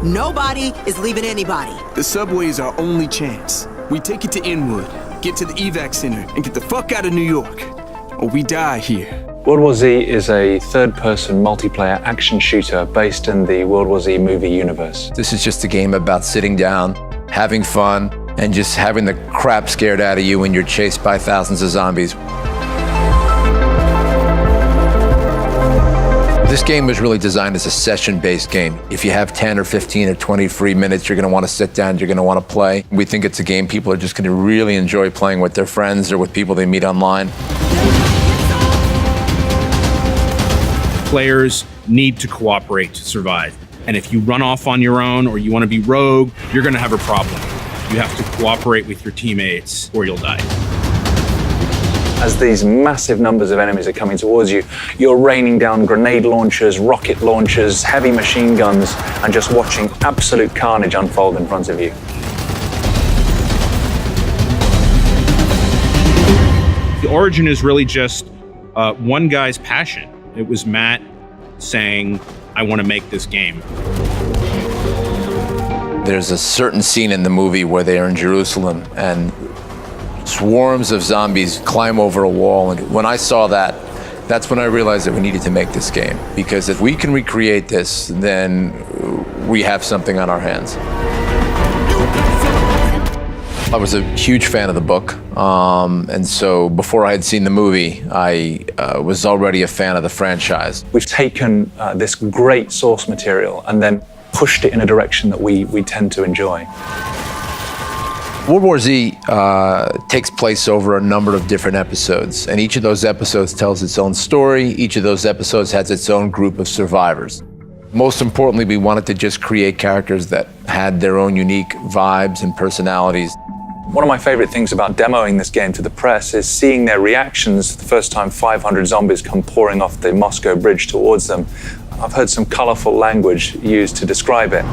Nobody is leaving anybody. The subway is our only chance. We take it to Inwood, get to the evac center, and get the fuck out of New York. Or we die here. World War Z is a third-person multiplayer action shooter based in the World War Z movie universe. This is just a game about sitting down, having fun, and just having the crap scared out of you when you're chased by thousands of zombies. This game was really designed as a session-based game. If you have 10 or 15 or 20 free minutes, you're gonna wanna sit down, you're gonna wanna play. We think it's a game people are just gonna really enjoy playing with their friends or with people they meet online. Players need to cooperate to survive. And if you run off on your own or you want to be rogue, you're going to have a problem. You have to cooperate with your teammates or you'll die. As these massive numbers of enemies are coming towards you, you're raining down grenade launchers, rocket launchers, heavy machine guns, and just watching absolute carnage unfold in front of you. The origin is really just one guy's passion. It was Matt saying, I want to make this game. There's a certain scene in the movie where they are in Jerusalem and swarms of zombies climb over a wall. And when I saw that, that's when I realized that we needed to make this game. Because if we can recreate this, then we have something on our hands. I was a huge fan of the book, and so before I had seen the movie, I was already a fan of the franchise. We've taken this great source material and then pushed it in a direction that we tend to enjoy. World War Z takes place over a number of different episodes, and each of those episodes tells its own story. Each of those episodes has its own group of survivors. Most importantly, we wanted to just create characters that had their own unique vibes and personalities. One of my favorite things about demoing this game to the press is seeing their reactions the first time 500 zombies come pouring off the Moscow bridge towards them. I've heard some colorful language used to describe it.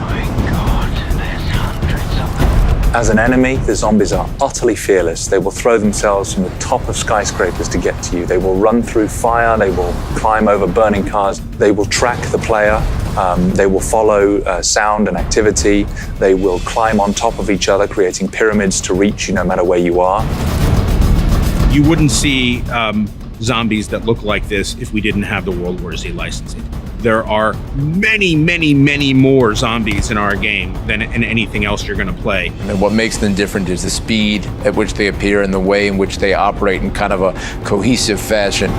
As an enemy, the zombies are utterly fearless. They will throw themselves from the top of skyscrapers to get to you. They will run through fire. They will climb over burning cars. They will track the player. They will follow sound and activity. They will climb on top of each other, creating pyramids to reach you no matter where you are. You wouldn't see zombies that look like this if we didn't have the World War Z licensing. There are many, many, many more zombies in our game than in anything else you're going to play. And what makes them different is the speed at which they appear and the way in which they operate in kind of a cohesive fashion.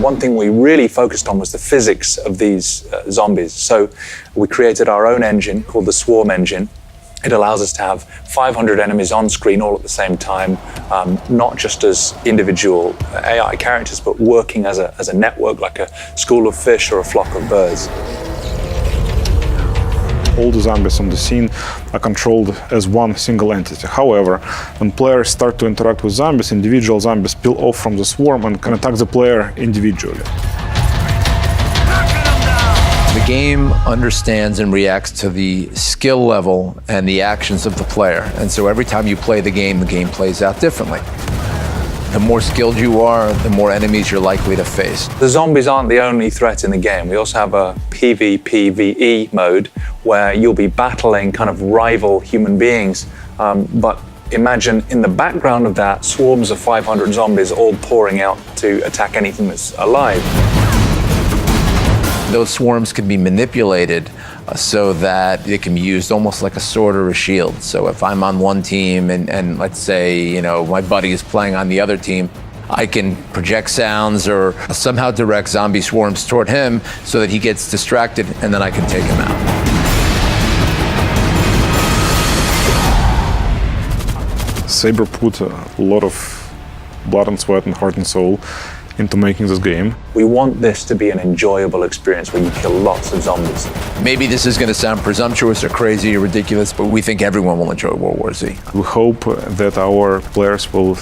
One thing we really focused on was the physics of these zombies. So we created our own engine called the Swarm engine. It allows us to have 500 enemies on screen all at the same time, not just as individual AI characters, but working as a network, like a school of fish or a flock of birds. All the zombies on the scene are controlled as one single entity. However, when players start to interact with zombies, individual zombies spill off from the swarm and can attack the player individually. The game understands and reacts to the skill level and the actions of the player. And so every time you play the game plays out differently. The more skilled you are, the more enemies you're likely to face. The zombies aren't the only threat in the game. We also have a PvPvE mode where you'll be battling kind of rival human beings. But imagine in the background of that, swarms of 500 zombies all pouring out to attack anything that's alive. Those swarms can be manipulated so that they can be used almost like a sword or a shield. So if I'm on one team and let's say, my buddy is playing on the other team, I can project sounds or somehow direct zombie swarms toward him so that he gets distracted and then I can take him out. Saber put a lot of blood and sweat and heart and soul into making this game. We want this to be an enjoyable experience where you kill lots of zombies. Maybe this is going to sound presumptuous or crazy or ridiculous, but we think everyone will enjoy World War Z. We hope that our players will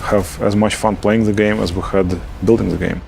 have as much fun playing the game as we had building the game.